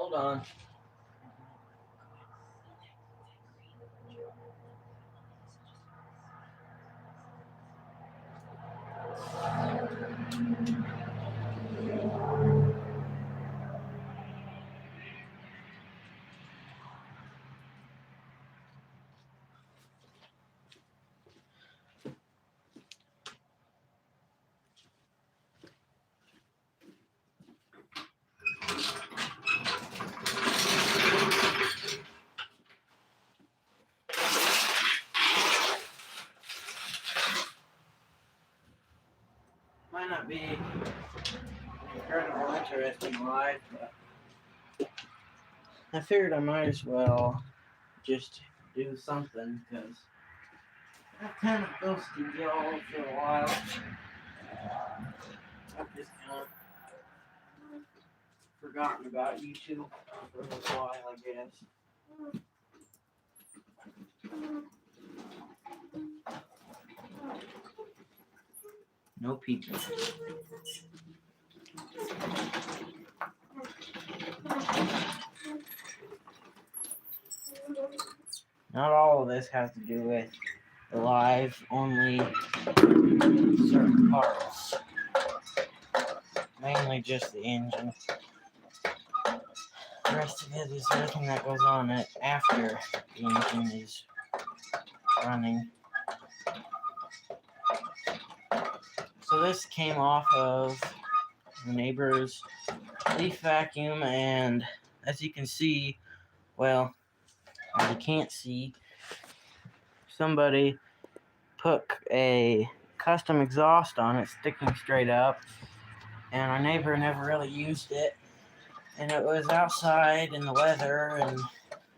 Hold on. Might not be incredible interesting life, but I figured I might as well just do something because I've kind of ghosted y'all for a while. I've just kind of forgotten about YouTube for a little while, I guess. No people. Not all of this has to do with the live, only certain parts. Mainly just the engine. The rest of it is everything that goes on it after the engine is running. So this came off of the neighbor's leaf vacuum, and as you can see, well, as you can't see, somebody put a custom exhaust on it sticking straight up, and our neighbor never really used it, and it was outside in the weather and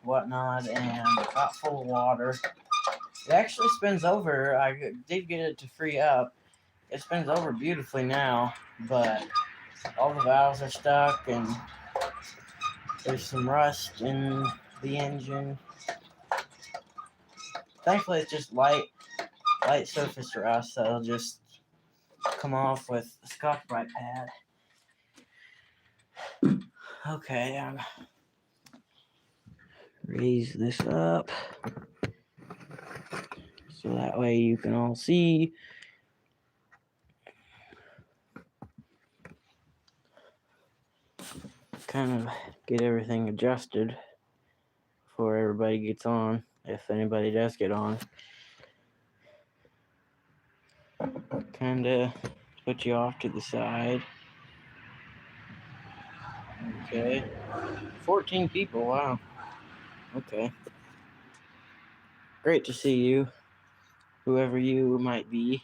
whatnot, and got full of water. It actually spins over. I did get it to free up. It spins over beautifully now, but all the valves are stuck and there's some rust in the engine. Thankfully, it's just light surface rust that'll just come off with a Scotch-Brite pad. Okay, I'm raise this up so that way you can all see. Kind of get everything adjusted before everybody gets on, if anybody does get on. Kind of put you off to the side. Okay. 14 people, wow. Okay. Great to see you, whoever you might be.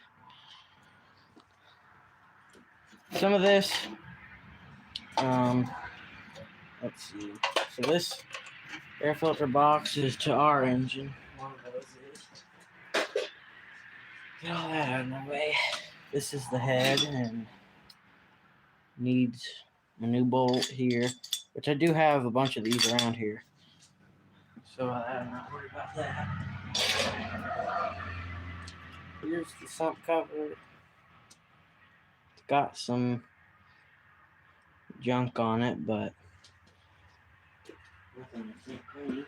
Some of this, let's see. So this air filter box is to our engine. One of those is. Get all that out of my way. This is the head and needs a new bolt here, which I do have a bunch of these around here. So I'm not worried about that. Here's the sump cover. It's got some junk on it, but nothing to think clean.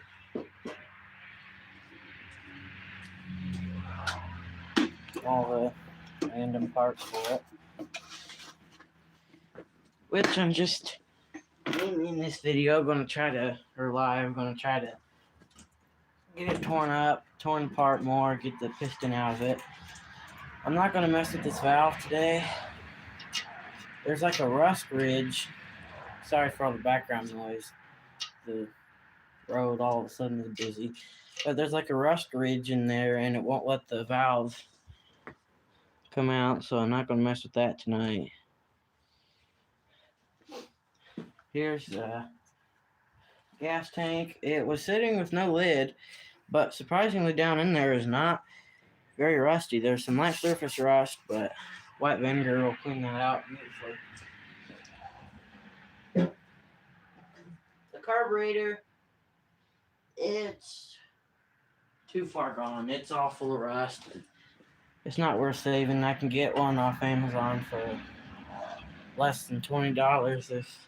All the random parts for it. Which I'm just in this video gonna try to get it torn apart more, get the piston out of it. I'm not gonna mess with this valve today. There's like a rust ridge. Sorry for all the background noise. The road all of a sudden is busy. But there's like a rust ridge in there and it won't let the valve come out, so I'm not gonna mess with that tonight. Here's the gas tank. It was sitting with no lid, but surprisingly down in there is not very rusty. There's some light surface rust, but white vinegar will clean that out beautifully. The carburetor, it's too far gone. It's all full of rust. It's not worth saving. I can get one off Amazon for less than $20 if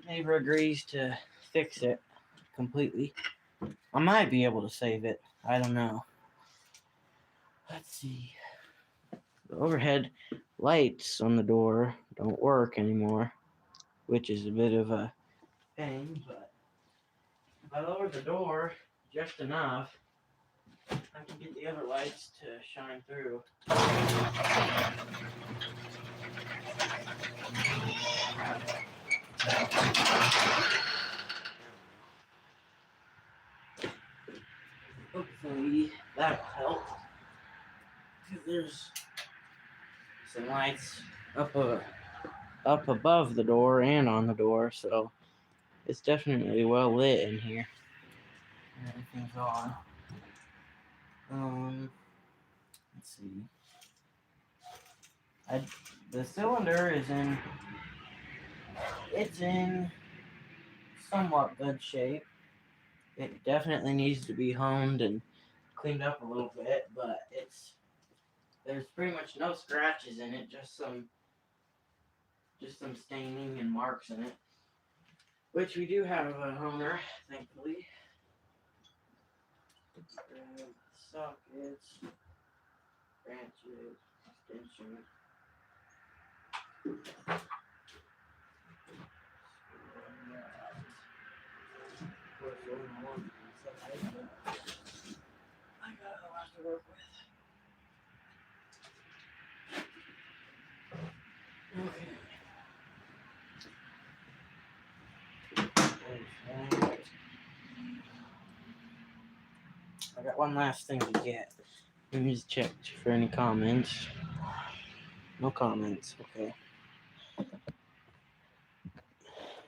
neighbor agrees to fix it completely, I might be able to save it. I don't know. Let's see. The overhead lights on the door don't work anymore, which is a bit of a pain, but if I lower the door just enough, I can get the other lights to shine through. Hopefully that'll help. There's some lights up above the door and on the door, so it's definitely well lit in here. Everything's on. Let's see. The cylinder is in. It's in somewhat good shape. It definitely needs to be honed and cleaned up a little bit, but there's pretty much no scratches in it, just some staining and marks in it, which we do have a honer, thankfully. Sockets, branches, extension. I got a lot to work with. Okay. I got one last thing to get. Let me just check for any comments. No comments, okay.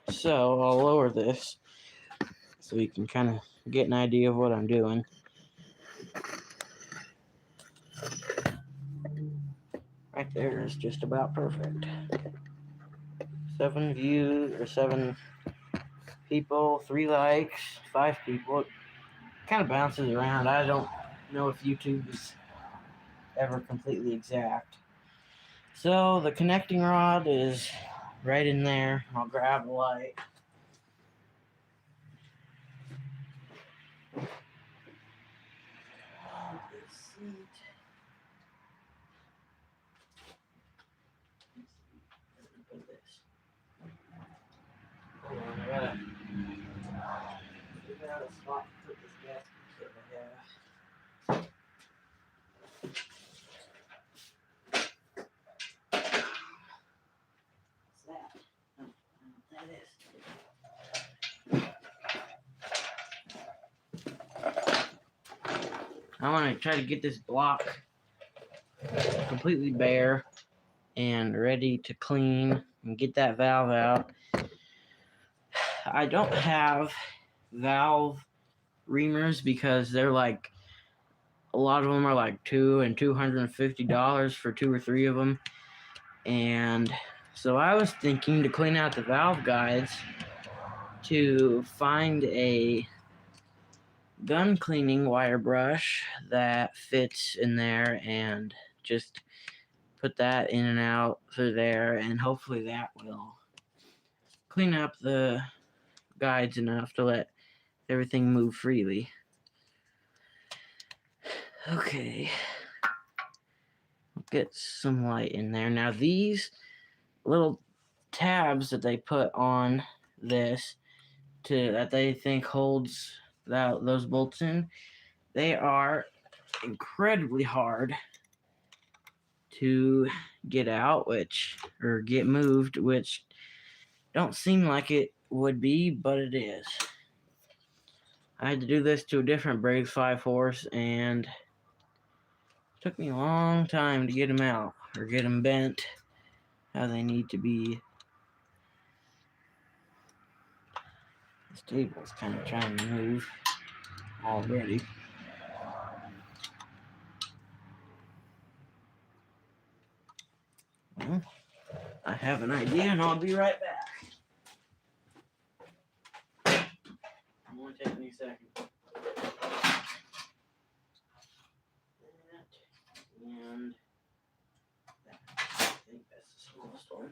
So I'll lower this so you can kind of get an idea of what I'm doing. Right there is just about perfect. 7 views, or 7 people, 3 likes, 5 people. It kind of bounces around. I don't know if YouTube is ever completely exact. So the connecting rod is right in there. I'll grab a light. I gotta figure out a spot to put this gas kit I have. What's that? I don't know what that is. I want to try to get this block completely bare and ready to clean and get that valve out. I don't have valve reamers because they're like, a lot of them are like $200 and $250 for 2 or 3 of them. And so I was thinking to clean out the valve guides to find a gun cleaning wire brush that fits in there and just put that in and out through there, and hopefully that will clean up the guides enough to let everything move freely. Okay, get some light in there. Now these little tabs that they put on this that they think holds those bolts in, they are incredibly hard to get out, or get moved, which don't seem like it would be, but it is. I had to do this to a different Briggs 5-horse, and it took me a long time to get them out, or get them bent how they need to be. This table's kind of trying to move already. Well, I have an idea, and I'll be right back. It won't take me a second. And that. I think that's the smallest one.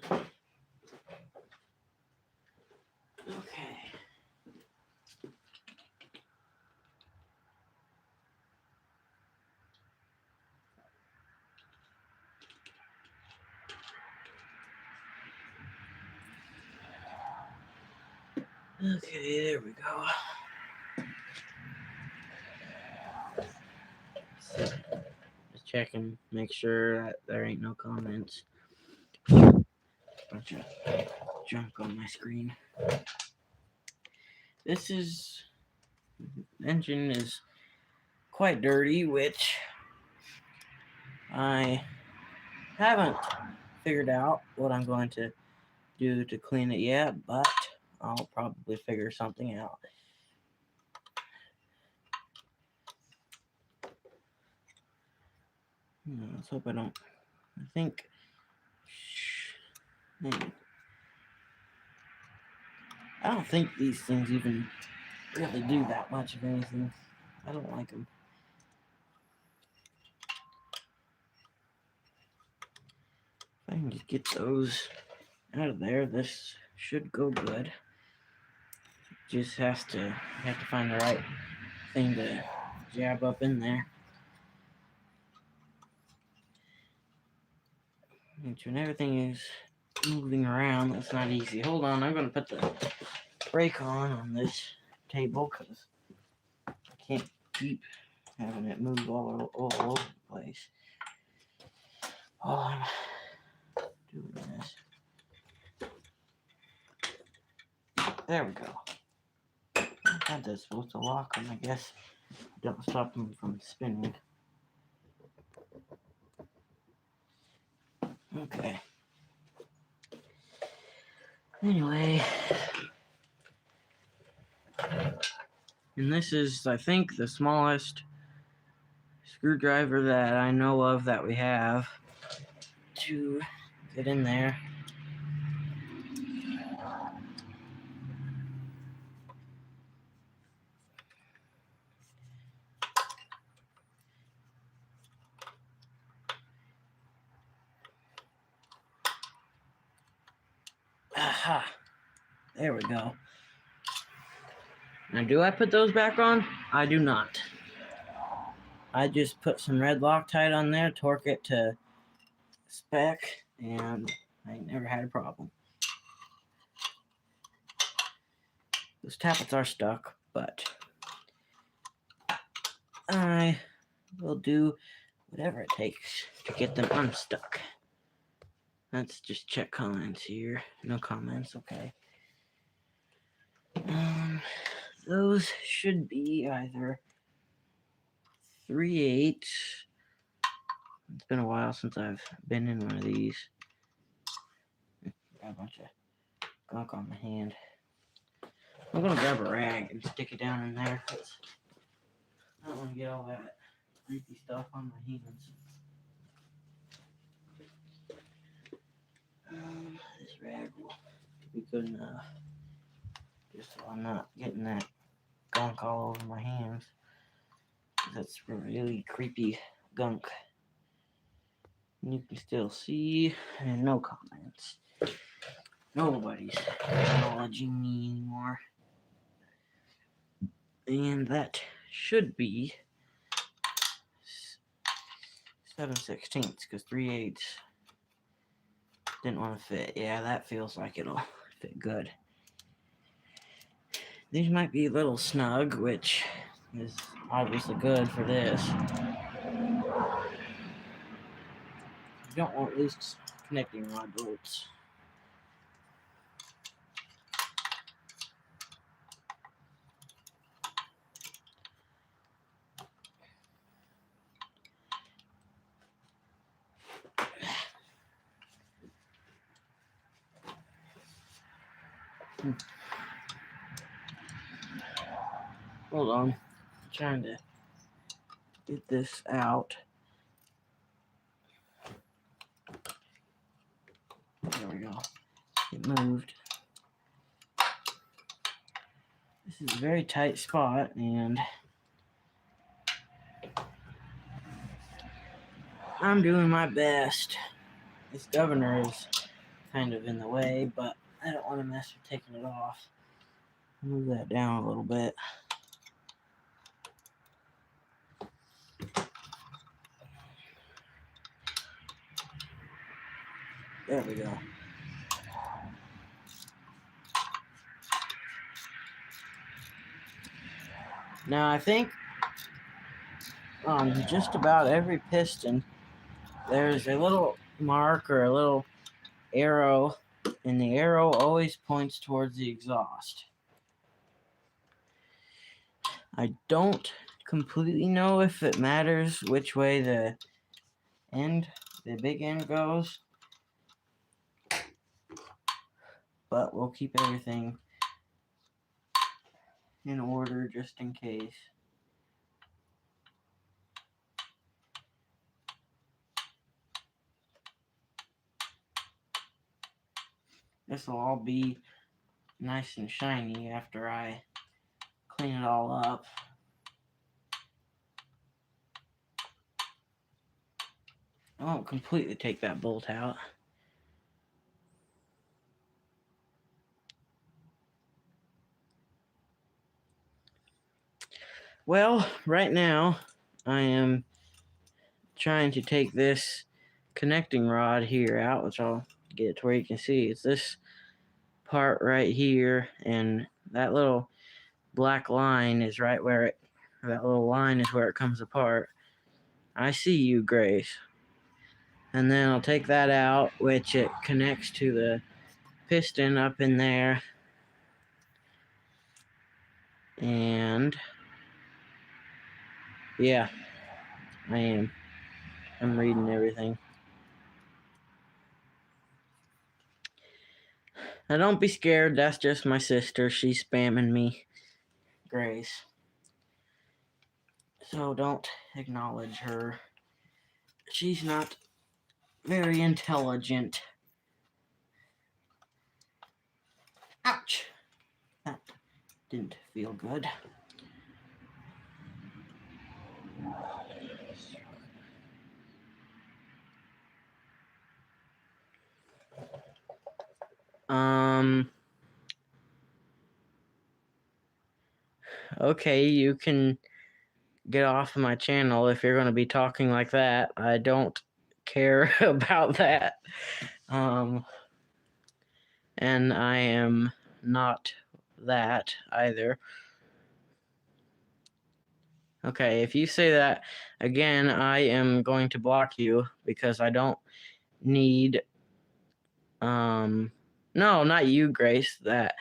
Okay, there we go. So, just checking, make sure that there ain't no comments. Bunch of junk on my screen. This engine is quite dirty, which I haven't figured out what I'm going to do to clean it yet, but I'll probably figure something out. Let's hope I don't. I think. I don't think these things even really do that much of anything. I don't like them. If I can just get those out of there, this should go good. Just have to find the right thing to jab up in there. And when everything is moving around, that's not easy. Hold on, I'm going to put the brake on this table because I can't keep having it move all over the place. While I'm doing this. There we go. I thought that's supposed to lock them, I guess. Don't stop them from spinning. Okay. Anyway. And this is, I think, the smallest screwdriver that I know of that we have to get in there. Aha. There we go. Now, do I put those back on? I do not. I just put some red Loctite on there, torque it to spec, and I ain't never had a problem. Those tappets are stuck, but I will do whatever it takes to get them unstuck. Let's just check comments here. No comments, okay. Those should be either 3/8. It's been a while since I've been in one of these. Got a bunch of gunk on my hand. I'm gonna grab a rag and stick it down in there because I don't want to get all that creepy stuff on my hands. This rag will be good enough, just so I'm not getting that gunk all over my hands. That's really creepy gunk. And you can still see, and no comments. Nobody's acknowledging me anymore. And that should be 7/16 because 3/8 didn't want to fit. Yeah, that feels like it'll fit good. These might be a little snug, which is obviously good for this. You don't want loose connecting rod bolts. Hold on. I'm trying to get this out. There we go. It moved. This is a very tight spot, and I'm doing my best. This governor is kind of in the way, but I don't want to mess with taking it off. Move that down a little bit. There we go. Now I think on just about every piston there's a little mark or a little arrow, and the arrow always points towards the exhaust. I don't completely know if it matters which way the big end goes, but we'll keep everything in order just in case. This will all be nice and shiny after I clean it all up. I won't completely take that bolt out. Well, right now I am trying to take this connecting rod here out, which I'll get to where you can see. It's this part right here, and that little black line is right where that little line is where it comes apart. I see you, Grace. And then I'll take that out, which it connects to the piston up in there. And yeah, I'm reading everything. Now don't be scared, that's just my sister. She's spamming me, Grace. So don't acknowledge her. She's not very intelligent. Ouch! That didn't feel good. Okay, you can get off of my channel if you're going to be talking like that. I don't care about that. And I am not that either. Okay, if you say that again, I am going to block you because I don't need no, not you, Grace, that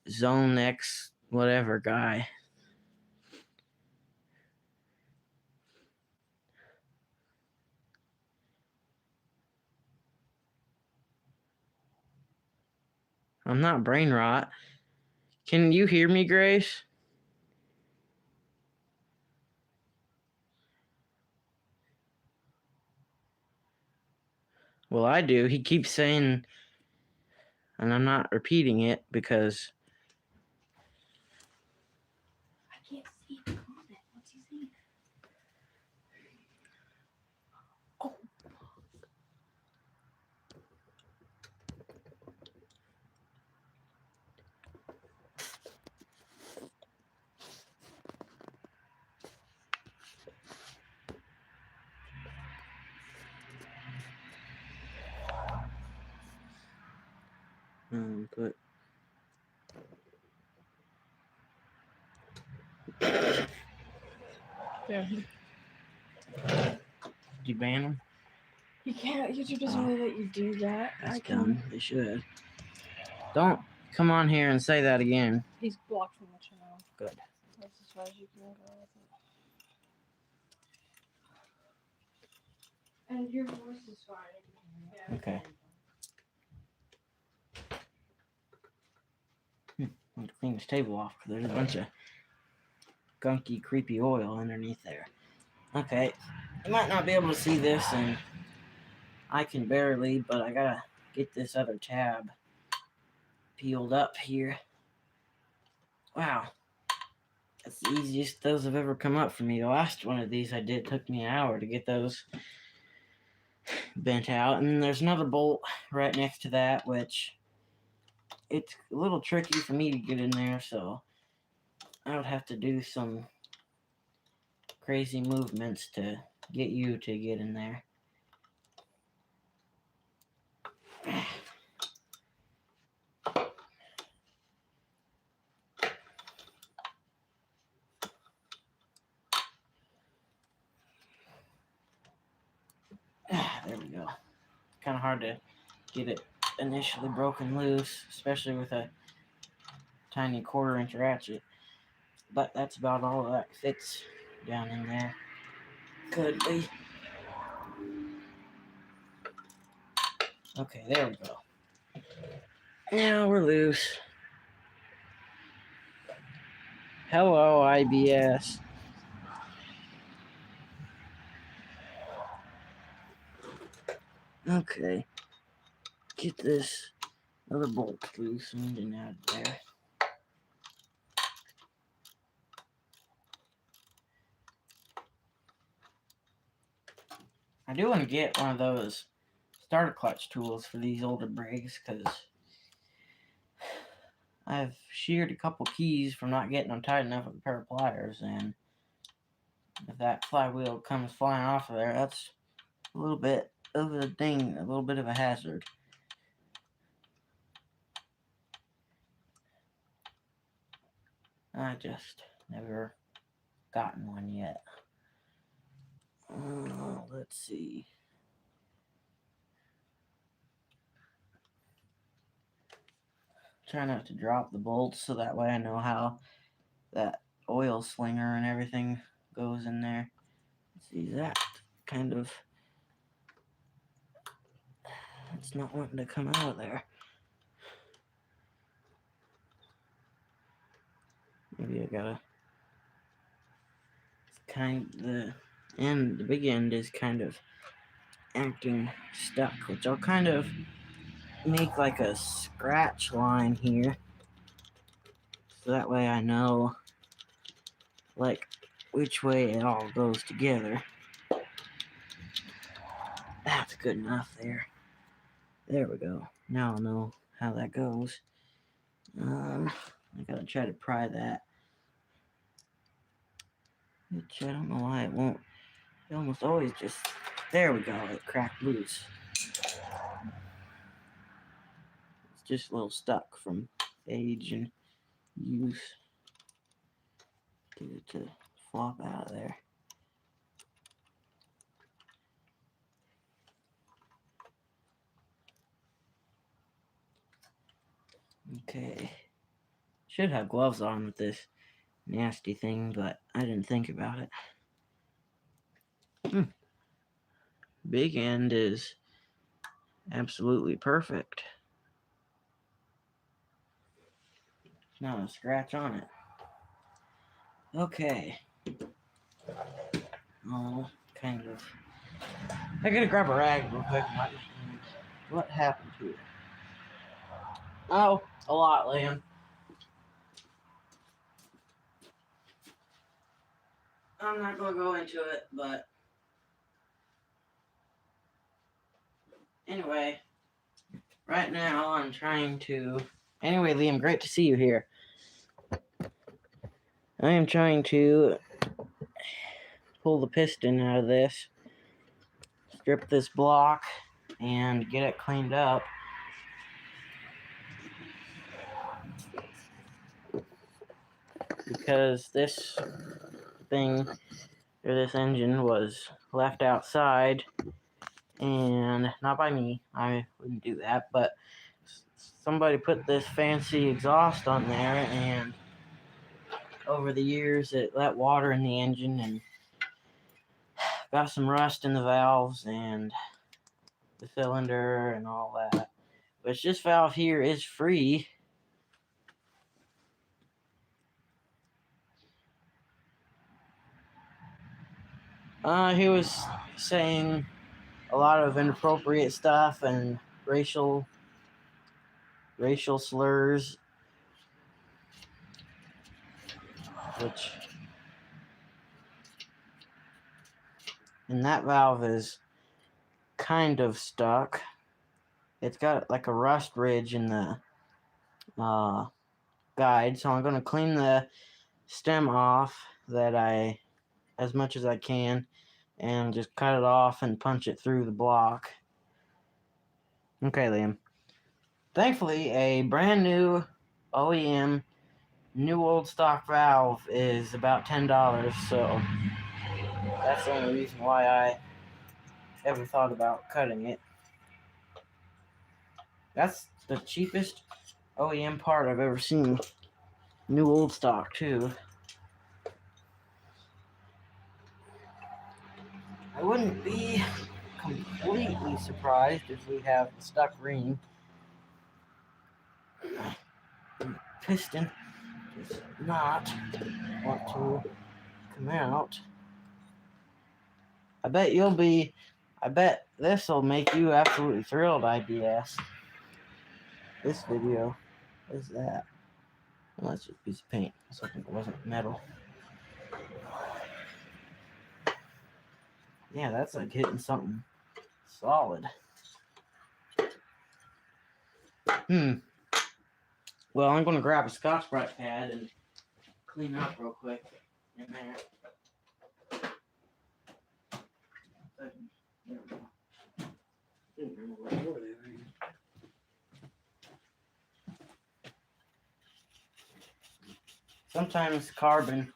Zone X whatever guy. I'm not brain rot. Can you hear me, Grace? Well, I do. He keeps saying, and I'm not repeating it because I can't see the comment. What's he saying? Oh. but Yeah. Did you ban him? You can't. YouTube doesn't really let you do that. That's I can. dumb. They should. Don't come on here and say that again. He's blocked from the channel. Good. That's as far as you can go with it. And your voice is fine. Yeah. Okay. I'm going to clean this table off because there's a bunch of gunky, creepy oil underneath there. Okay. You might not be able to see this, and I can barely, but I gotta get this other tab peeled up here. Wow. That's the easiest those have ever come up for me. The last one of these I did took me an hour to get those bent out. And there's another bolt right next to that, which it's a little tricky for me to get in there, so I would have to do some crazy movements to get you to get in there. hard to get it initially broken loose, especially with a tiny 1/4-inch ratchet. But that's about all that fits down in there. Goodly. Okay, there we go. Now we're loose. Hello, IBS. Okay. Get this other bolt loosened and out of there. I do want to get one of those starter clutch tools for these older brigs because I've sheared a couple keys from not getting them tight enough with a pair of pliers, and if that flywheel comes flying off of there, that's a little bit of a ding, a little bit of a hazard. I just never gotten one yet. Let's see. Try not to drop the bolts so that way I know how that oil slinger and everything goes in there. See that kind of, it's not wanting to come out of there. Maybe I gotta, the big end is kind of acting stuck, which I'll kind of make like a scratch line here so that way I know like which way it all goes together. That's good enough there. There we go. Now I'll know how that goes. I gotta try to pry that, which I don't know why it won't. It almost always just, there we go, it cracked loose. It's just a little stuck from age and use. Get it to flop out of there. Okay. Should have gloves on with this nasty thing, but I didn't think about it. Big end is absolutely perfect. Not a scratch on it. Okay. Oh, kind of. I gotta grab a rag real quick. What happened to it? Oh, a lot, Liam. I'm not gonna go into it, but anyway, right now I'm trying to. Anyway, Liam, great to see you here. I am trying to pull the piston out of this, strip this block, and get it cleaned up. Because this thing, or this engine, was left outside, and not by me, I wouldn't do that, but somebody put this fancy exhaust on there, and over the years it let water in the engine and got some rust in the valves and the cylinder and all that. Which this valve here is free. He was saying a lot of inappropriate stuff and racial slurs, which, and that valve is kind of stuck. It's got like a rust ridge in the guide, so I'm going to clean the stem off as much as I can, and just cut it off and punch it through the block. Okay, Liam. Thankfully, a brand new OEM new old stock valve is about $10, so that's the only reason why I ever thought about cutting it. That's the cheapest OEM part I've ever seen. New old stock too. I wouldn't be completely surprised if we have a stuck ring. Piston does not want to come out. I bet this will make you absolutely thrilled, IDS. This video. What is that? Well, that's just a piece of paint. I was hoping it wasn't metal. Yeah, that's like hitting something solid. Well, I'm going to grab a Scotch-Brite pad and clean up real quick in there. There we go. Didn't remember where they were. Sometimes carbon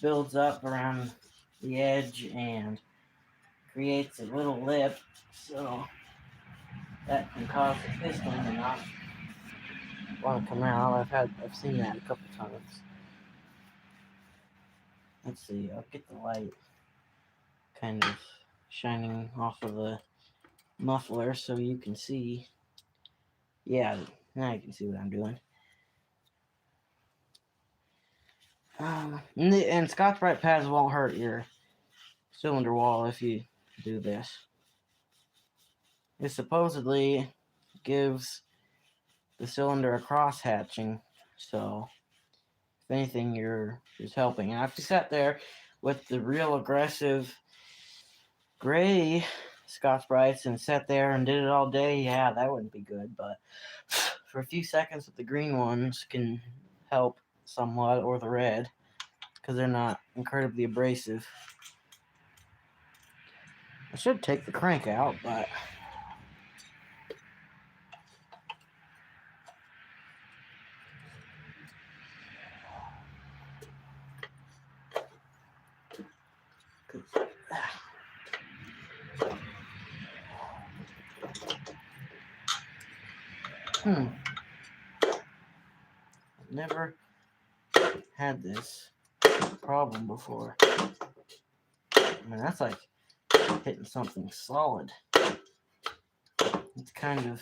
builds up around the edge and creates a little lip, so that can cause the piston to not want to come out. I've seen that a couple times. Let's see, I'll get the light kind of shining off of the muffler so you can see. Yeah, now you can see what I'm doing. And Scotch-Brite pads won't hurt your cylinder wall if you do this. It supposedly gives the cylinder a cross hatching, so if anything, you're just helping. And if you sat there with the real aggressive gray Scotch-Brites and sat there and did it all day, yeah, that wouldn't be good. But for a few seconds with the green ones can help somewhat, or the red, because they're not incredibly abrasive. I should take the crank out, but I've never had this problem before. I mean, that's like hitting something solid. It's kind of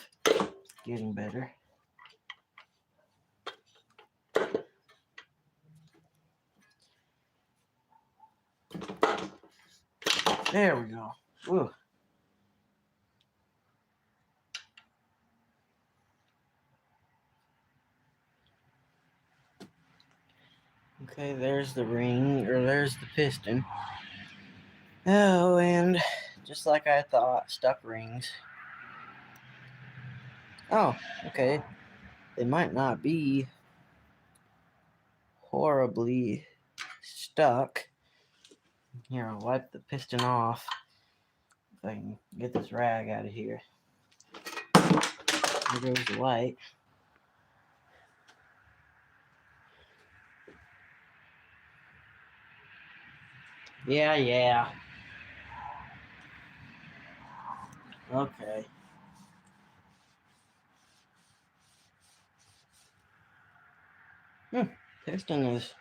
getting better. There we go. Woo. Okay, there's the ring, or there's the piston. Oh, and just like I thought, stuck rings. Oh, okay. They might not be horribly stuck. Here, I'll wipe the piston off. If I can get this rag out of here. There goes the light. Yeah. Okay. Piston is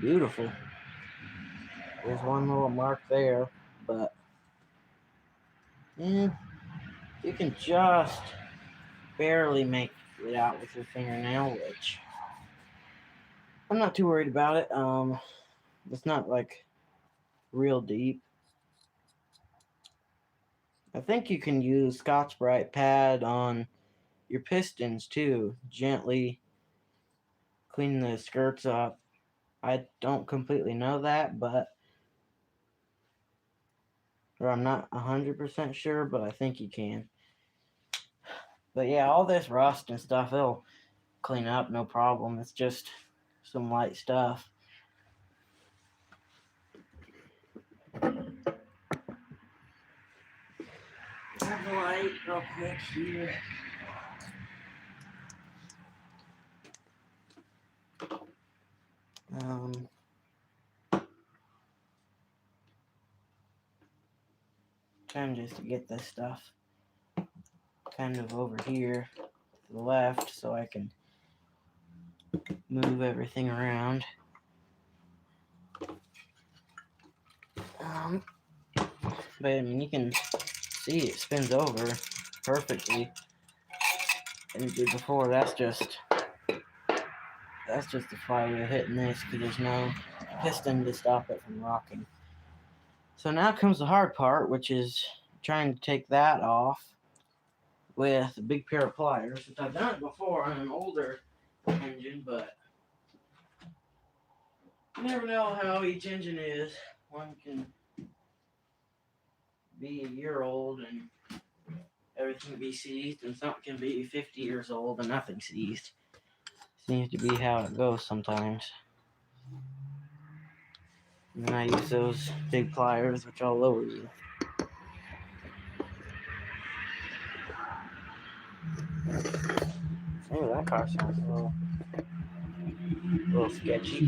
beautiful. There's one little mark there, but you can just barely make it out with your fingernail, which I'm not too worried about it. It's not like real deep. I think you can use Scotch-Brite pad on your pistons too, gently clean the skirts up. I don't completely know that, or I'm not 100% sure, but I think you can. But yeah, all this rust and stuff, it'll clean up, no problem. It's just some light stuff. Grab the light real quick here. Time just to get this stuff kind of over here to the left so I can move everything around. But I mean, you can see it spins over perfectly. And it did before. That's just the flywheel hitting this because there's no piston to stop it from rocking. So now comes the hard part, which is trying to take that off with a big pair of pliers, which I've done it before on an older engine, but you never know how each engine is. One can be a year old and everything be seized, and something can be 50 years old and nothing seized. Seems to be how it goes sometimes. And then I use those big pliers, which I'll lower you. Oh, that car sounds a little sketchy.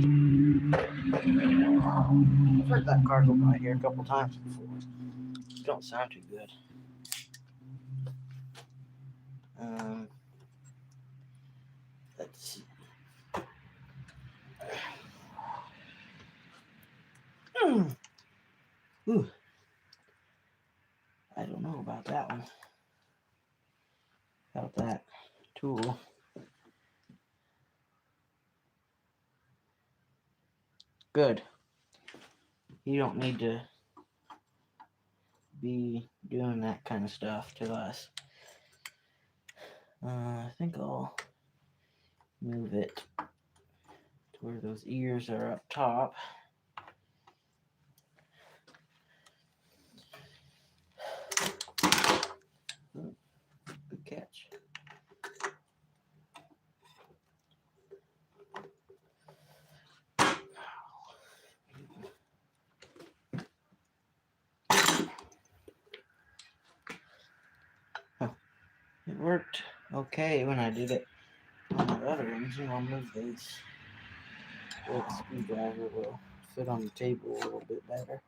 I've heard that car go by here a couple times before. Don't sound too good. Let's see. Ooh. I don't know about that one. About that tool. Good. You don't need to be doing that kind of stuff to us. I think I'll move it to where those ears are up top. Good catch. It worked okay when I did it on the other engine. I'll move these. The screwdriver will fit on the table a little bit better.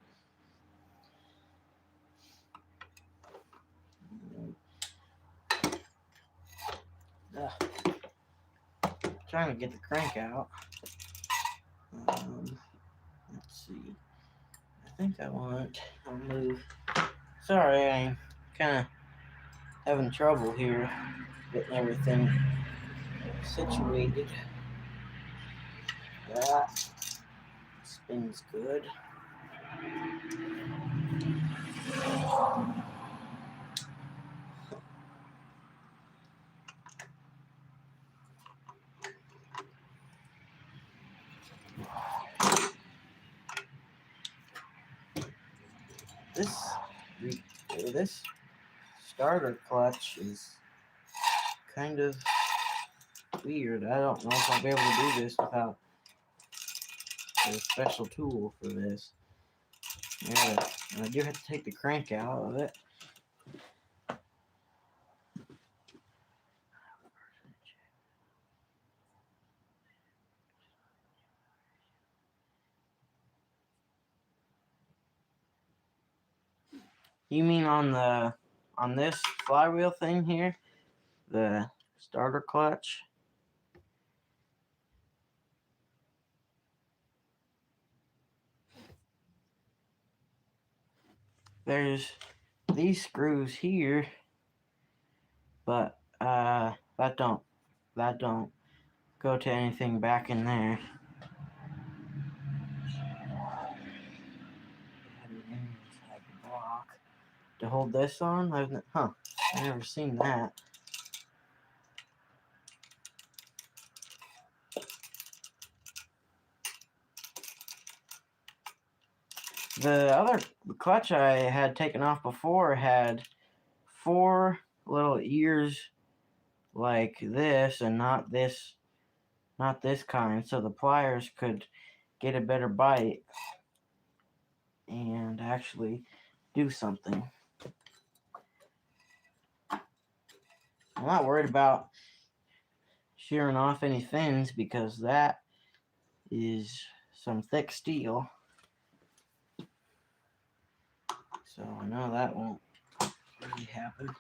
Trying to get the crank out. Let's see. I think I'll move. Sorry, I'm kind of having trouble here getting everything situated. That spins good. This starter clutch is kind of weird. I don't know if I'll be able to do this without a special tool for this. Yeah, I do have to take the crank out of it. You mean on this flywheel thing here? The starter clutch? There's these screws here, but that don't go to anything back in there. Block to hold this on? I've never seen that. The other clutch I had taken off before had 4 little ears like this, and not this kind, so the pliers could get a better bite and actually do something. I'm not worried about shearing off any fins because that is some thick steel. So I know that won't really happen.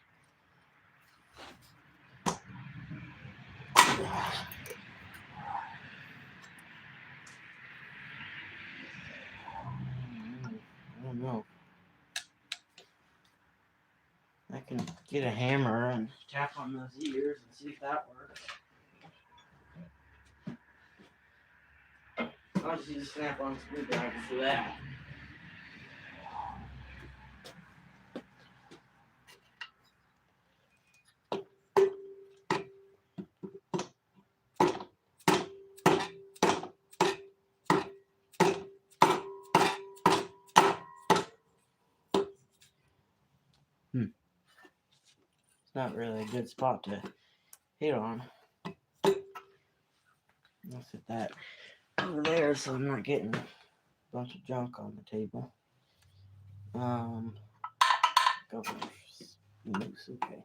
I don't know. I can get a hammer and tap on those ears and see if that works. I'll just use a snap-on screwdriver for that. It's not really a good spot to hit on. I'll set that over there so I'm not getting a bunch of junk on the table. Go loose, okay.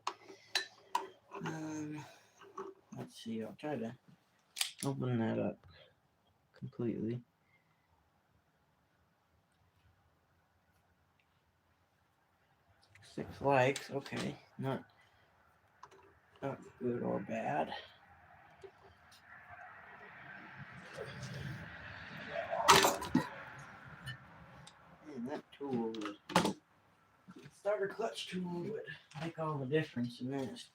Let's see, I'll try to open that up completely. Six likes, okay. Not good or bad. Man, that tool would, starter clutch tool would make all the difference in this.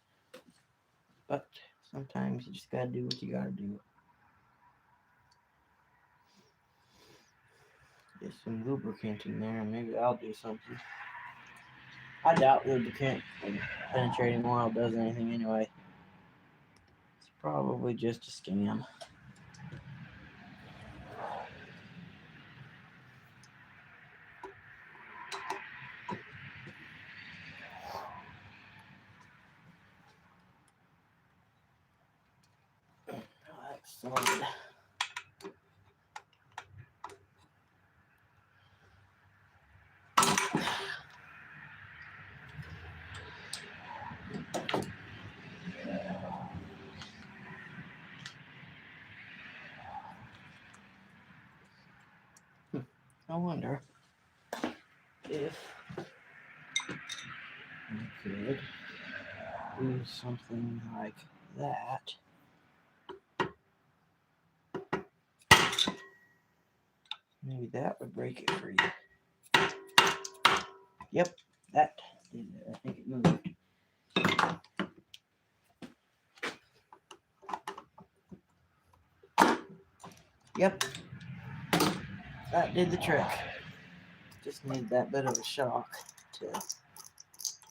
But sometimes you just gotta do what you gotta do. Get some lubricant in there and maybe I'll do something. I doubt lubricant and penetrating oil does anything anyway. It's probably just a scam. That's solid. I wonder if we could do something like that. Maybe that would break it for you. Yep, that did it. I think it moved. Yep, that did the trick. Just need that bit of a shock to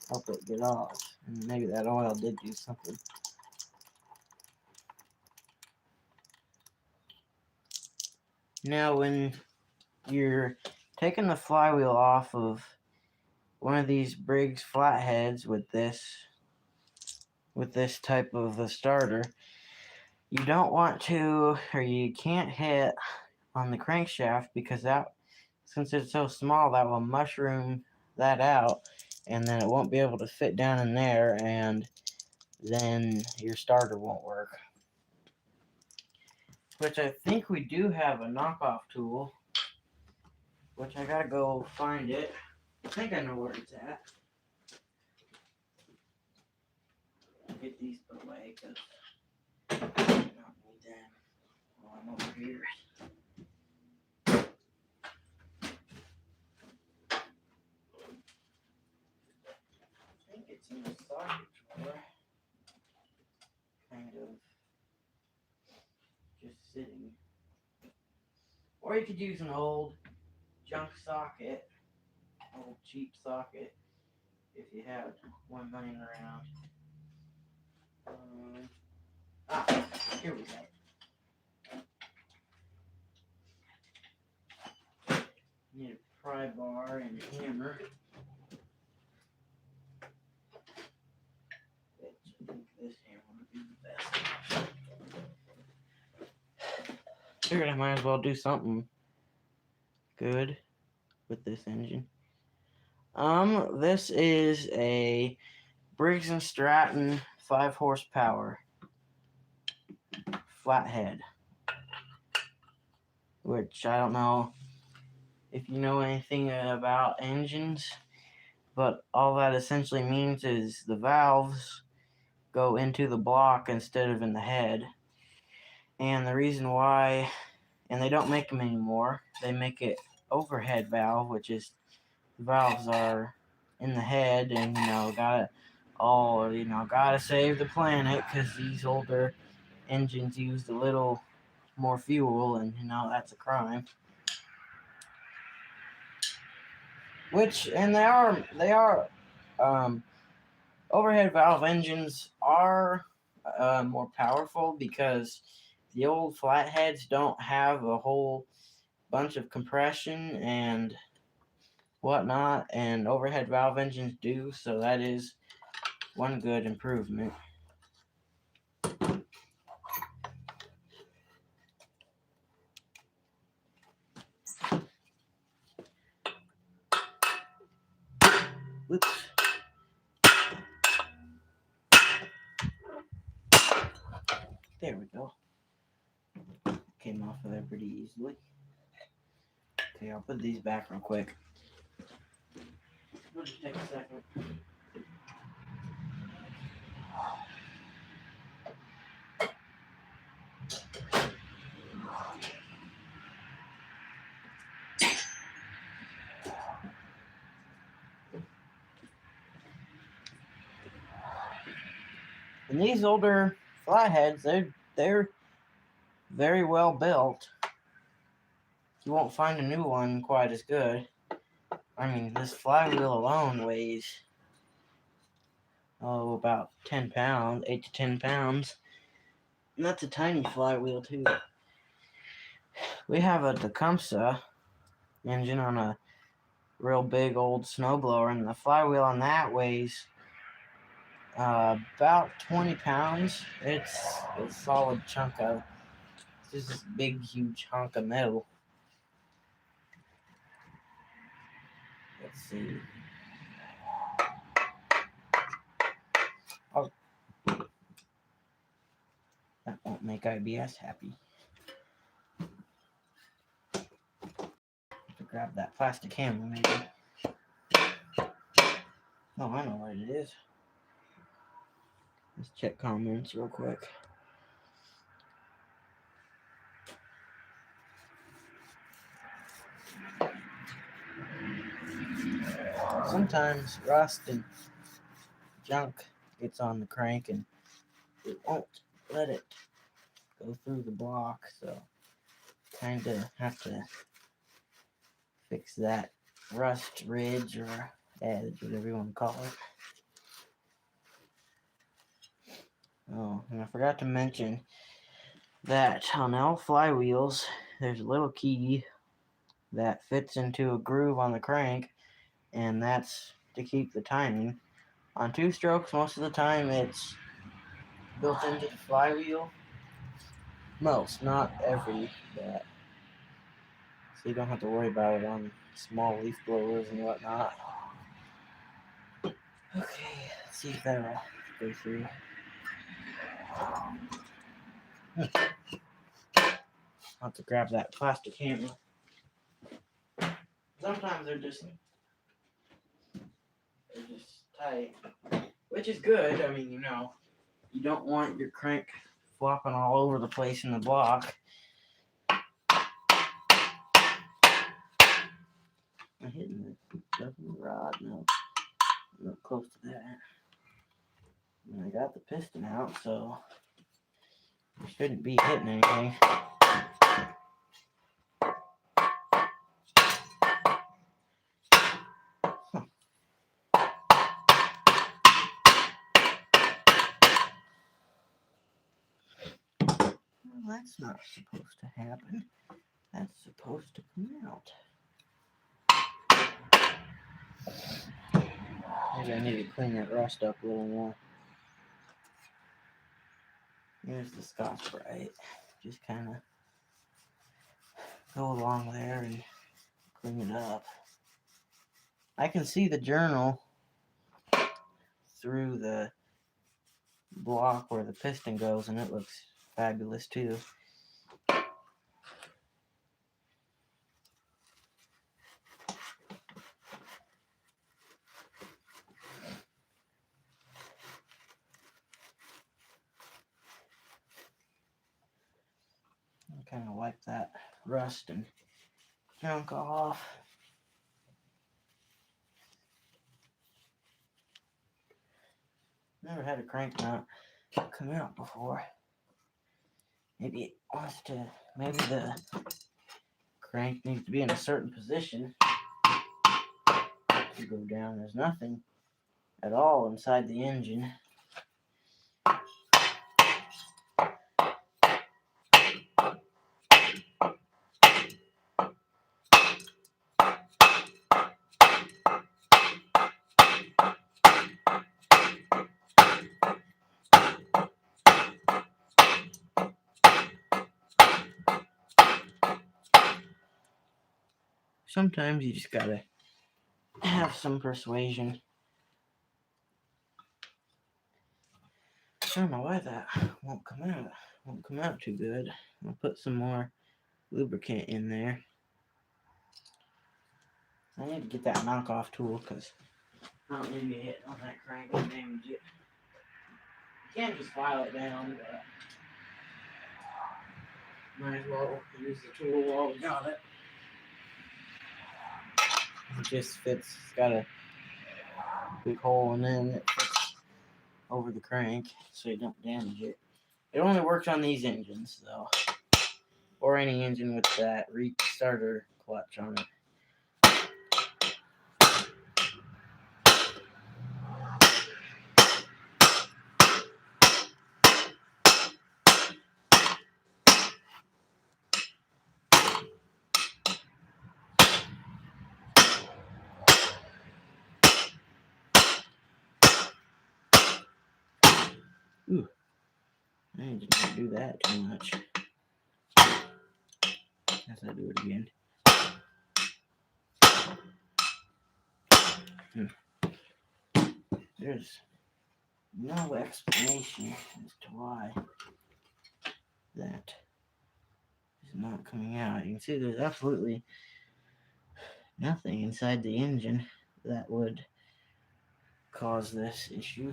help it get off. And maybe that oil did do something. Now when you're taking the flywheel off of one of these Briggs flatheads with this type of a starter, you don't want to, or you can't hit on the crankshaft, because that, since it's so small, that will mushroom that out, and then it won't be able to fit down in there, and then your starter won't work. Which I think we do have a knockoff tool, which I gotta go find it. I think I know where it's at. Get these put away, because I don't need them while I'm over here. I think it's in the socket drawer. Kind of just sitting. Or you could use an old junk socket, old cheap socket, if you have one laying around. Here we go. Need a pry bar and a hammer. I think this hammer would be the best. Figured I might as well do something good with this engine. This is a Briggs & Stratton 5 horsepower flathead, which I don't know if you know anything about engines, but all that essentially means is the valves go into the block instead of in the head. And the reason why, and they don't make them anymore, they make it overhead valve, which is the valves are in the head, and gotta save the planet because these older engines used a little more fuel, and that's a crime. And they are overhead valve engines are more powerful because the old flatheads don't have a whole bunch of compression and whatnot, and overhead valve engines do, so that is one good improvement. Whoops. There we go. Came off of there pretty easily. Okay, I'll put these back real quick. It'll just take a second. And these older flatheads, they're very well built. You won't find a new one quite as good. I mean, this flywheel alone weighs about 10 pounds, 8 to 10 pounds. And that's a tiny flywheel too. We have a Tecumseh engine on a real big old snowblower, and the flywheel on that weighs about 20 pounds. It's a solid chunk of, it's this big, huge hunk of metal. Let's see. Oh, that won't make IBS happy. To grab that plastic hammer, maybe. Oh, I know what it is. Let's check comments real quick. Sometimes rust and junk gets on the crank and it won't let it go through the block, so kind of have to fix that rust ridge or edge, whatever you want to call it. Oh, and I forgot to mention that on all flywheels, there's a little key that fits into a groove on the crank, and that's to keep the timing. On two strokes, most of the time it's built into the flywheel. Most, not every, but so you don't have to worry about it on small leaf blowers and whatnot. Okay, let's see if that'll go through. I'll have to grab that plastic hammer. Sometimes they're just tight, which is good. I mean, you don't want your crank flopping all over the place in the block. I'm hitting the rod. No, I'm not close to that. And I got the piston out, so I shouldn't be hitting anything. Well, that's not supposed to happen. That's supposed to come out. Maybe I need to clean that rust up a little more. Here's the Scotch-Brite. Just kind of go along there and clean it up. I can see the journal through the block where the piston goes, and it looks fabulous too. kind of wipe that rust and junk off. Never had a crank mount come out before. Maybe it wants to, maybe the crank needs to be in a certain position to go down. There's nothing at all inside the engine. Sometimes you just gotta have some persuasion. I don't know why that won't come out. Won't come out too good. I'll put some more lubricant in there. I need to get that knockoff tool because I don't need to get hit on that crank and damage it. You can't just file it down, but might as well use the tool while we got it. It just fits. It's got a big hole in it that fits over the crank so you don't damage it. It only works on these engines though, or any engine with that restarter clutch on it. Ooh, I need to not do that too much. As I do it again. There's no explanation as to why that is not coming out. You can see there's absolutely nothing inside the engine that would cause this issue.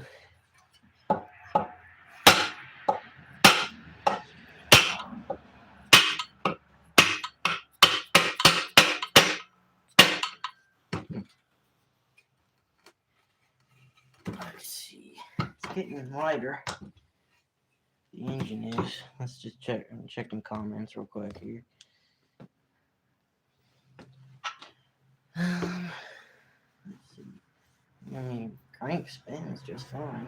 Let's see. It's getting lighter. The engine is. Let's just check. I'm checking comments real quick here. Let's see. I mean, crank spins just fine.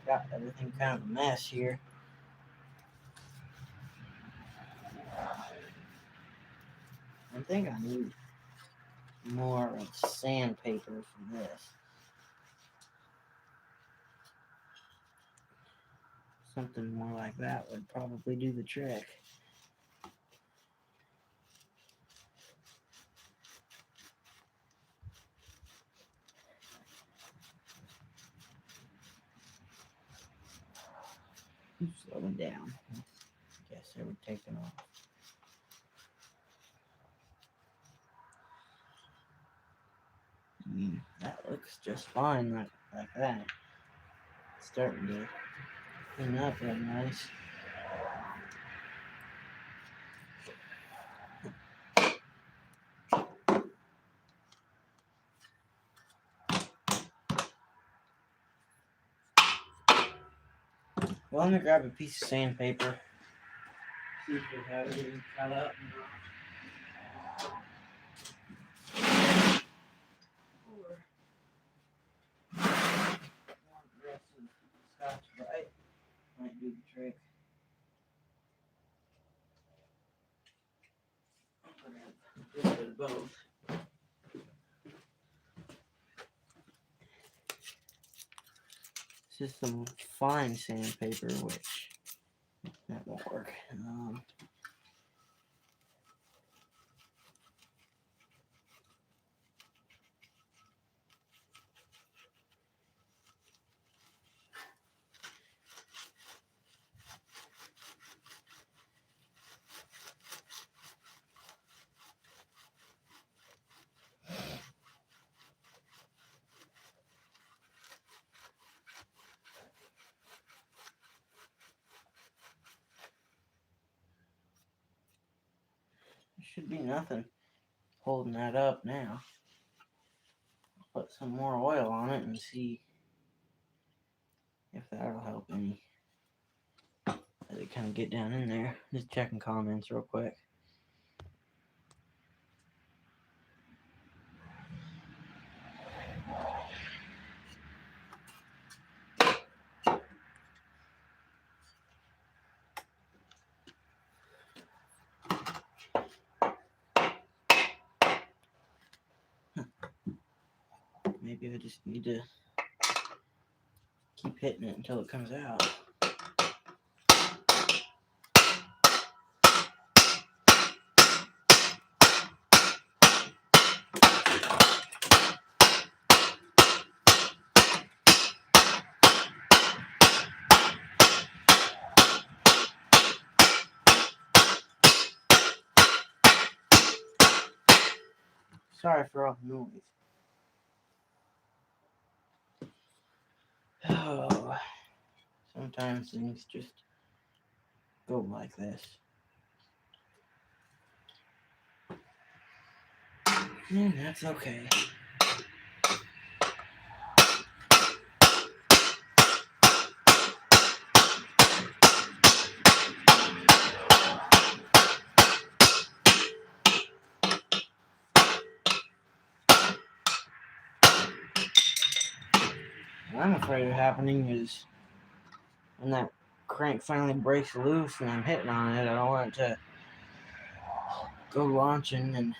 Got everything kind of a mess here. I think I need more of sandpaper for this. Something more like that would probably do the trick. Slowing down. Guess they were taking off. I mean, that looks just fine like that. It's starting to clean up real nice. Well, I'm gonna grab a piece of sandpaper. See if we have it cut up. Or more aggressive Scotch-Brite might do the trick. I'm gonna have a little bit of both. This is some fine sandpaper, which that won't work. should be nothing holding that up now. Put some more oil on it and see if that'll help any. Let it kind of get down in there. Just checking comments real quick. Maybe I just need to keep hitting it until it comes out. Sorry for all the noise. Oh, sometimes things just go like this. And that's okay. What I'm afraid of happening is when that crank finally breaks loose and I'm hitting on it, I don't want it to go launching and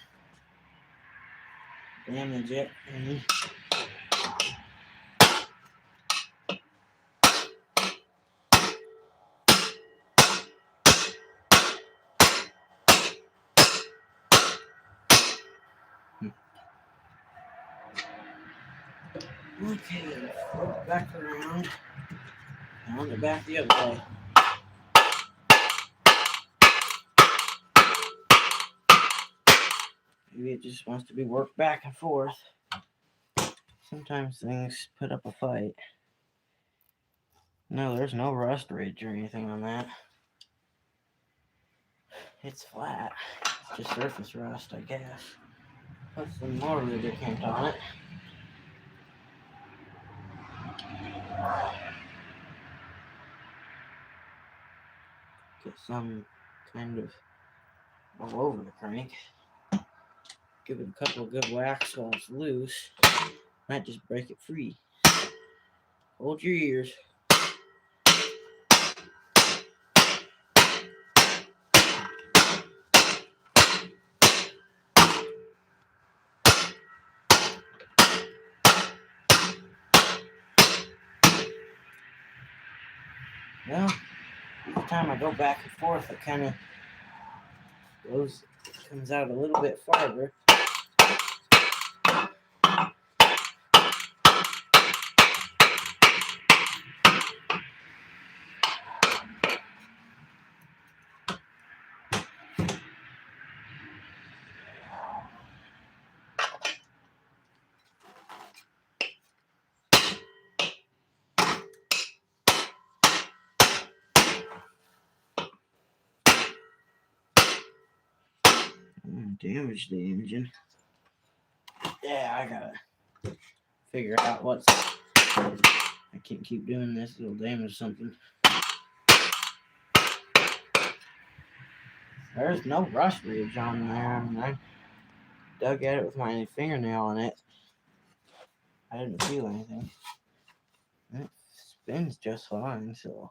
damage it. Okay, flip it back around. Pound it back the other way. Maybe it just wants to be worked back and forth. Sometimes things put up a fight. No, there's no rust ridge or anything on that. It's flat. It's just surface rust, I guess. Put some more lubricant on it. Get some kind of all over the crank. Give it a couple of good whacks while it's loose. Might just break it free. Hold your ears. Well, each time I go back and forth, it kind of comes out a little bit farther. Damage the engine. Yeah, I gotta figure out what's. I can't keep doing this, it'll damage something. There's no rust ridge on there. I mean, I dug at it with my fingernail on it. I didn't feel anything. It spins just fine, so.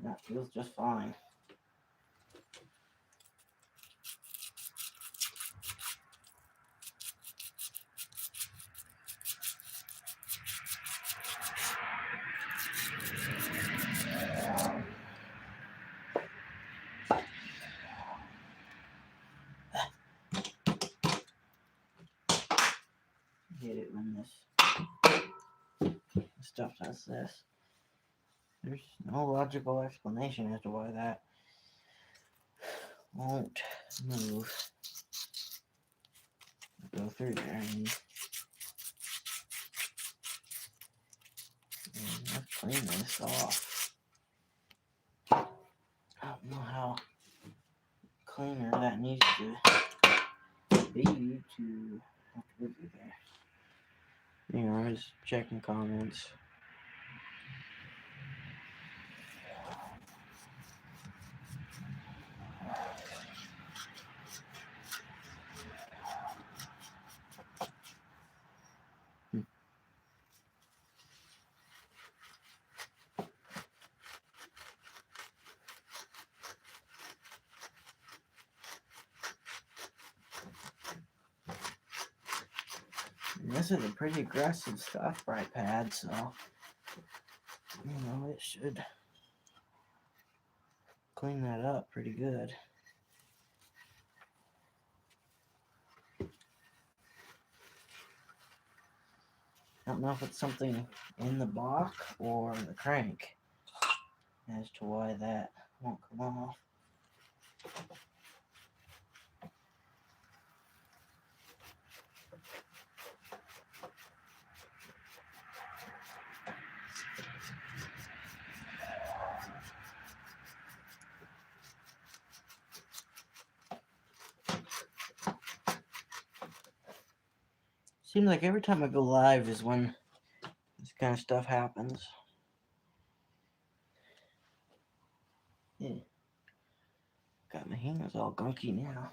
That feels just fine. Hate it when this stuff does this. There's no logical explanation as to why that won't move. Go through there and let's clean this off. busy there. You know, I was checking comments. And this is a pretty aggressive Stockbrite pad, so you know it should clean that up pretty good. I don't know if it's something in the block or the crank as to why that won't come off. Seems like every time I go live is when this kind of stuff happens. Yeah. Got my hands all gunky now.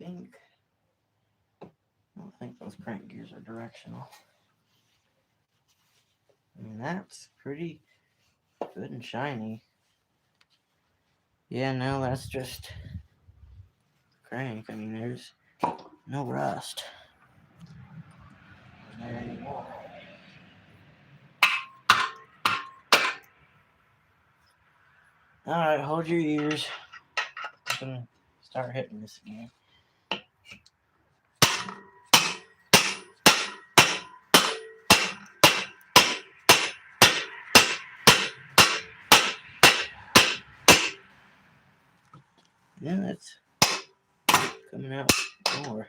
I don't think those crank gears are directional. I mean, that's pretty good and shiny. Yeah, no, that's just crank. I mean, there's no rust there anymore. Alright, hold your ears. I'm gonna start hitting this again. Yeah, it's coming out more.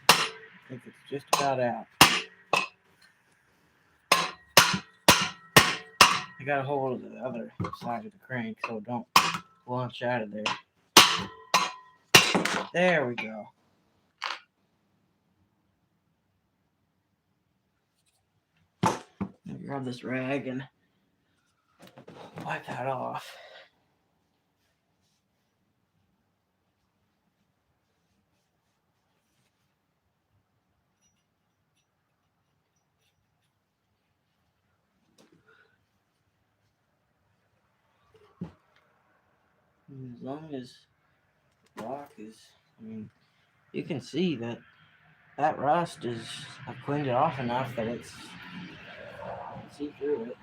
I think it's just about out. I got a hold of the other side of the crank, so don't launch out of there. There we go. Grab this rag and wipe that off. As long as the block is, I mean, you can see that rust is, I've cleaned it off enough that it's, you can see through it.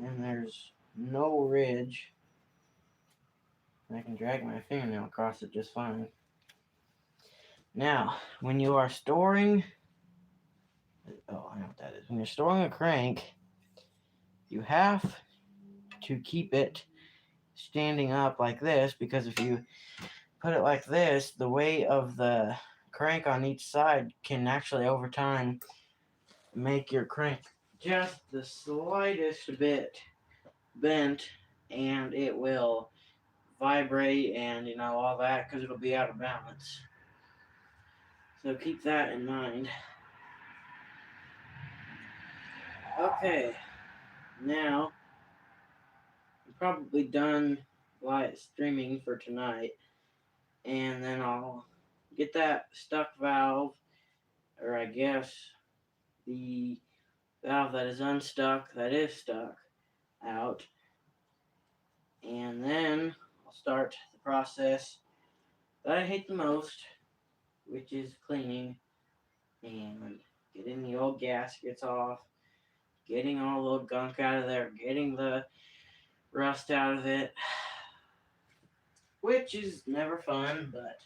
And there's no ridge. I can drag my fingernail across it just fine. Now, when you are storing, oh, I know what that is. When you're storing a crank, you have to keep it standing up like this, because if you put it like this, the weight of the crank on each side can actually over time make your crank just the slightest bit bent, and it will vibrate and you know all that because it'll be out of balance. So keep that in mind. Okay, now I'm probably done live streaming for tonight, and then I'll get that stuck valve, or I guess the valve that is unstuck, that is stuck, out, and then I'll start the process that I hate the most, which is cleaning and getting the old gaskets off, getting all the old gunk out of there, getting the rust out of it, which is never fun, but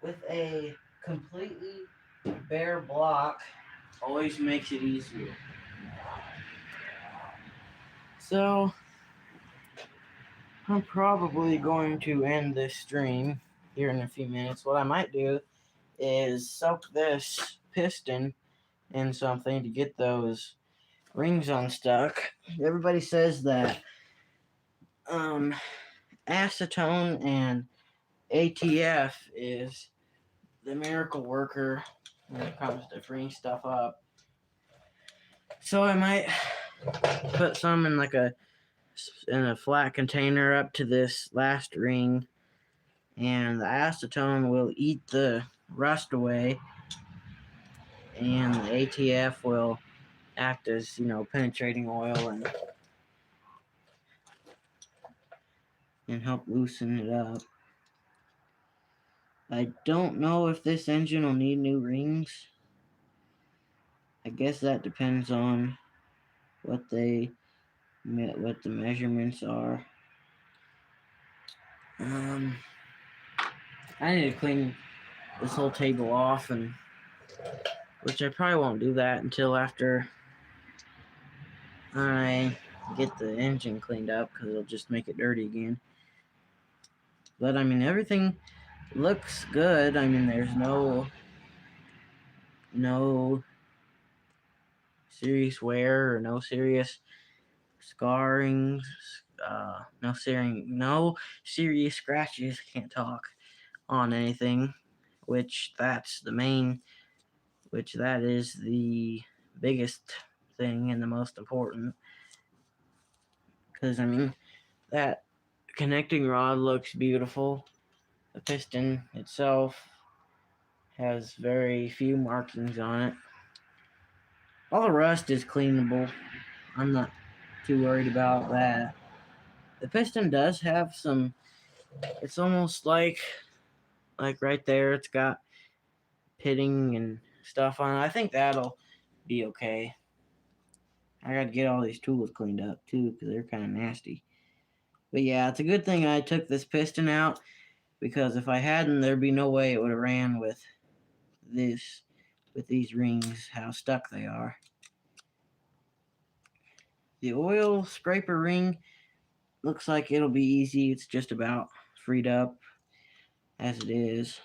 with a completely bare block always makes it easier. So I'm probably going to end this stream here in a few minutes. What I might do is soak this piston in something to get those rings unstuck. Everybody says that acetone and ATF is the miracle worker when it comes to freeing stuff up. So I might put some in a flat container up to this last ring, and the acetone will eat the rust away, and the ATF will act as, penetrating oil and help loosen it up. I don't know if this engine will need new rings. I guess that depends on what the measurements are. I need to clean this whole table off, which I probably won't do that until after I get the engine cleaned up, because it'll just make it dirty again. But I mean, everything looks good. I mean, there's no serious wear or no serious scarring, no serious scratches. Can't talk on anything, which that is the biggest thing and the most important. Because I mean, that connecting rod looks beautiful. The piston itself has very few markings on it. All the rust is cleanable. I'm not too worried about that. The piston does have some, it's almost like right there, it's got pitting and stuff on it. I think that'll be okay. I gotta get all these tools cleaned up too, because they're kind of nasty. But yeah, it's a good thing I took this piston out, because if I hadn't, there'd be no way it would have ran with these rings, how stuck they are. The oil scraper ring looks like it'll be easy. It's just about freed up as it is.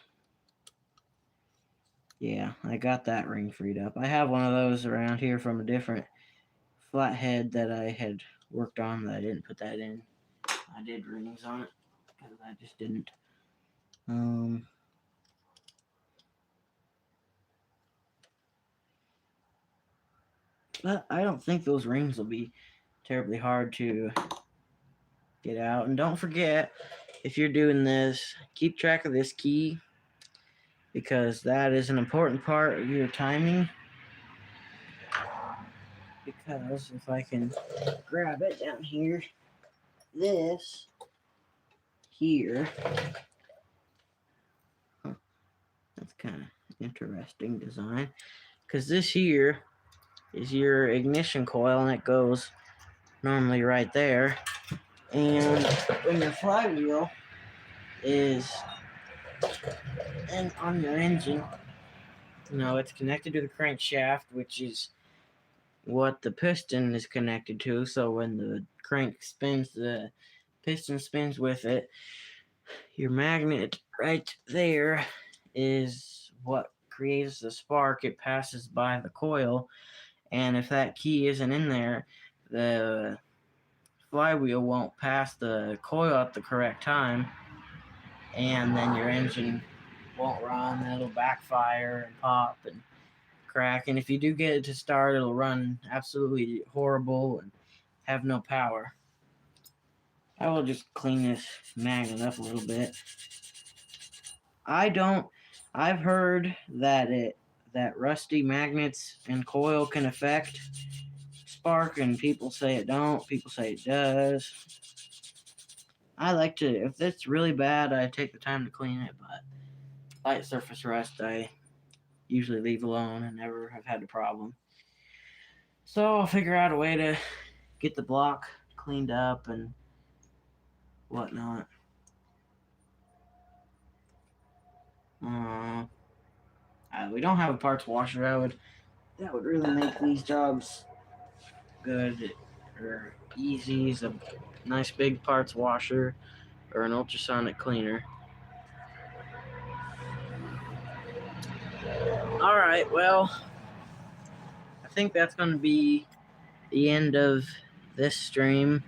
Yeah, I got that ring freed up. I have one of those around here from a different flathead that I had worked on that I didn't put that in. I did rings on it, because I just didn't. But I don't think those rings will be terribly hard to get out. And don't forget, if you're doing this, keep track of this key, because that is an important part of your timing. Because if I can grab it down here, this here, that's kind of interesting design, because this here is your ignition coil, and it goes normally right there. And when your flywheel is on your engine, it's connected to the crankshaft, which is what the piston is connected to. So when the crank spins, the piston spins with it. Your magnet right there is what creates the spark. It passes by the coil, and if that key isn't in there, the flywheel won't pass the coil at the correct time, and then your engine won't run. It'll backfire and pop and crack, and if you do get it to start, it'll run absolutely horrible and have no power. I will just clean this magnet up a little bit. I've heard that rusty magnets and coil can affect spark, and people say it don't, people say it does. I like to, if it's really bad, I take the time to clean it, but light surface rust I usually leave alone and never have had a problem. So I'll figure out a way to get the block cleaned up and whatnot. We don't have a parts washer. That would really make these jobs good or easy. Is a nice big parts washer or an ultrasonic cleaner. Alright, well, I think that's going to be the end of this stream.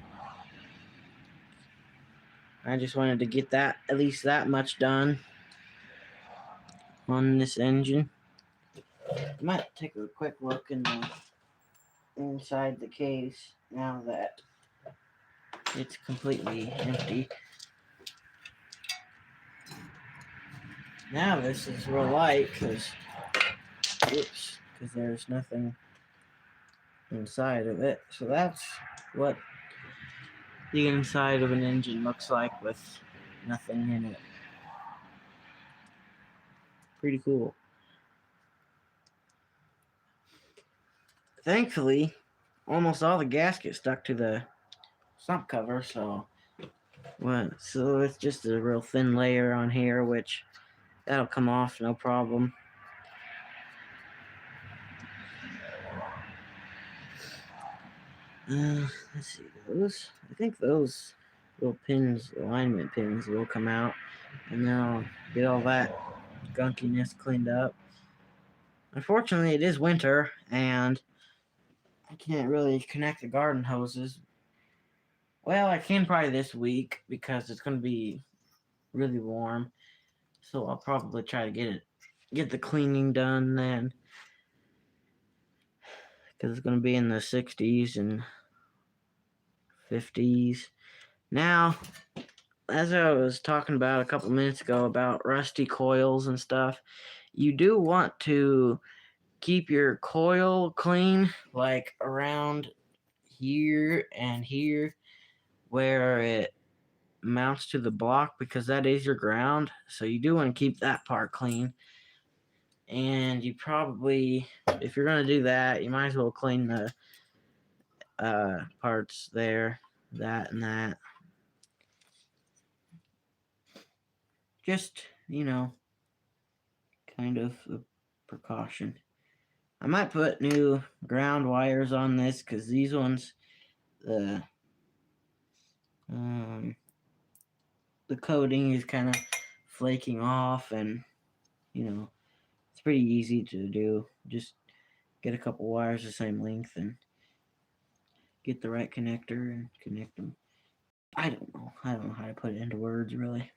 I just wanted to get that, at least that much done on this engine. I might take a quick look inside the case now that it's completely empty. Now this is real light because there's nothing inside of it. So that's what the inside of an engine looks like with nothing in it. Pretty cool. Thankfully, almost all the gasket stuck to the sump cover, so it's just a real thin layer on here, which that'll come off no problem. Let's see, I think those little pins, alignment pins, will come out, and then I'll get all that gunkiness cleaned up. Unfortunately, it is winter, and I can't really connect the garden hoses. Well, I can probably this week because it's going to be really warm, so I'll probably try to get the cleaning done then, because it's going to be in the 60s and 50s. Now, as I was talking about a couple minutes ago about rusty coils and stuff, you do want to keep your coil clean, like around here and here where it mounts to the block, because that is your ground. So you do want to keep that part clean. And you probably, if you're going to do that, you might as well clean the parts there, that and that. Just, kind of a precaution. I might put new ground wires on this because these ones, the coating is kind of flaking off, and it's pretty easy to do. Just get a couple wires the same length and get the right connector and connect them. I don't know how to put it into words, really,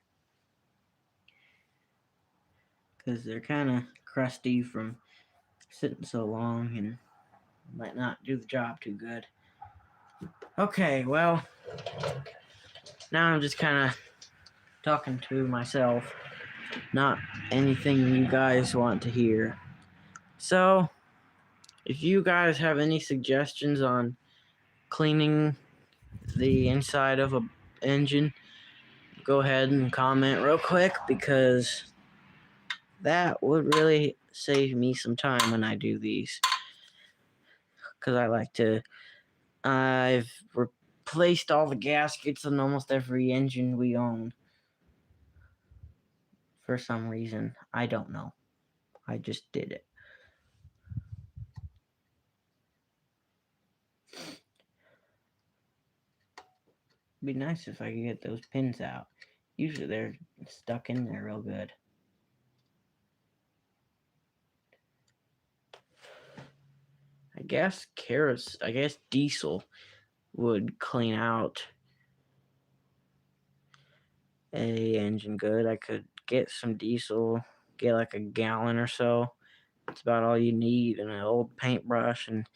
because they're kind of crusty from sitting so long and might not do the job too good. Okay, well, now I'm just kind of talking to myself, not anything you guys want to hear. So, if you guys have any suggestions on cleaning the inside of an engine, go ahead and comment real quick, because that would really save me some time when I do these. Because I've replaced all the gaskets on almost every engine we own. For some reason, I don't know. I just did it. It'd be nice if I could get those pins out. Usually they're stuck in there real good. I guess diesel would clean out a engine good. I could get some diesel, get like a gallon or so. It's about all you need, and an old paintbrush, and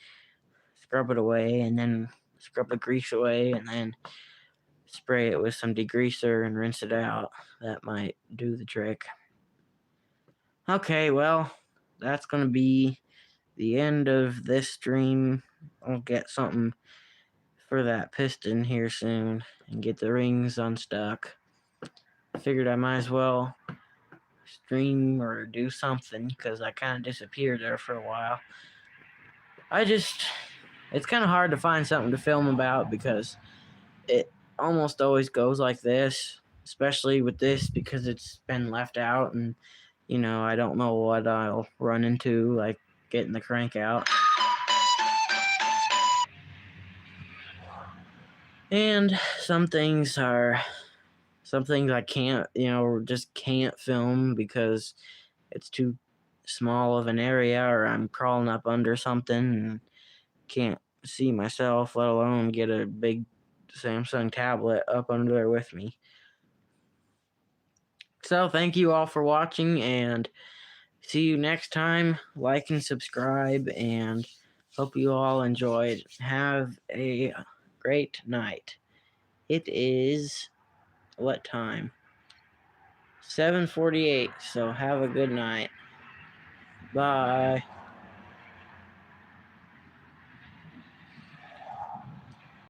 scrub it away, and then scrub the grease away, and then spray it with some degreaser and rinse it out. That might do the trick. Okay, well, that's going to be the end of this stream. I'll get something for that piston here soon and get the rings unstuck. I figured I might as well stream or do something, because I kind of disappeared there for a while. It's kind of hard to find something to film about, because it almost always goes like this, especially with this, because it's been left out, and I don't know what I'll run into, like getting the crank out. And some things I can't, just can't film because it's too small of an area or I'm crawling up under something and can't see myself, let alone get a big Samsung tablet up under there with me. So thank you all for watching, and see you next time. Like and subscribe, and hope you all enjoyed. Have a great night. It is what time? 7:48. So have a good night. Bye.